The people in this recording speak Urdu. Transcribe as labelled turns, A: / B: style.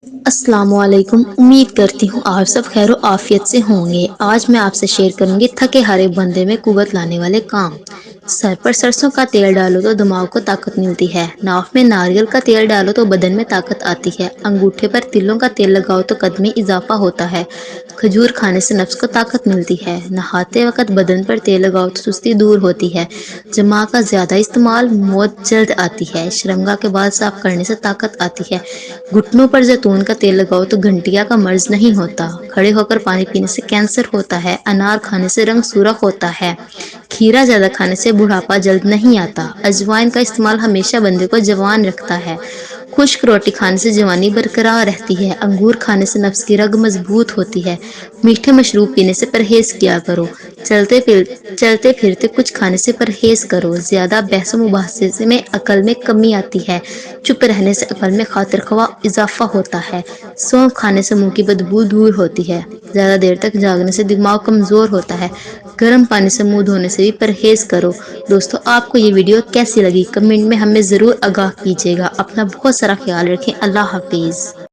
A: السلام علیکم، امید کرتی ہوں آپ سب خیر و آفیت سے ہوں گے۔ آج میں آپ سے شیئر کروں گی تھکے ہارے بندے میں قوت لانے والے کام۔ سر پر سرسوں کا تیل ڈالو تو دماغ کو طاقت ملتی ہے، ناف میں ناریل کا تیل ڈالو تو بدن میں طاقت آتی ہے، انگوٹھے پر تلوں کا تیل لگاؤ تو قد میں اضافہ ہوتا ہے، کھجور کھانے سے نفس کو طاقت ملتی ہے، نہاتے وقت بدن پر تیل لگاؤ تو سستی دور ہوتی ہے، دماغ کا زیادہ استعمال موت جلد آتی ہے، شرمگا کے بعد صاف کرنے سے طاقت آتی ہے، گھٹنوں پر زیتون کا تیل لگاؤ تو گھنٹیا کا مرض نہیں ہوتا، کھڑے ہو کر پانی پینے سے کینسر ہوتا ہے، انار کھانے سے رنگ سرخ ہوتا ہے، کھیرا زیادہ کھانے سے بڑھاپا جلد نہیں آتا، اجوائن کا استعمال ہمیشہ بندے کو جوان رکھتا ہے، خشک روٹی کھانے سے جوانی برقرار رہتی ہے، انگور کھانے سے نفس کی رگ مضبوط ہوتی ہے، میٹھے مشروب پینے سے پرہیز کیا کرو، چلتے پھرتے کچھ کھانے سے پرہیز کرو، زیادہ بحث و مباحثے میں عقل میں کمی آتی ہے، چپ رہنے سے عقل میں خاطر خواہ اضافہ ہوتا ہے، سونف کھانے سے منہ کی بدبو دور ہوتی ہے، زیادہ دیر تک جاگنے سے دماغ کمزور ہوتا ہے، گرم پانی سے منہ دھونے سے بھی پرہیز کرو۔ دوستو، آپ کو یہ ویڈیو کیسی لگی کمنٹ میں ہمیں ضرور آگاہ کیجیے گا۔ اپنا بہت سارا خیال رکھیں۔ اللہ حافظ۔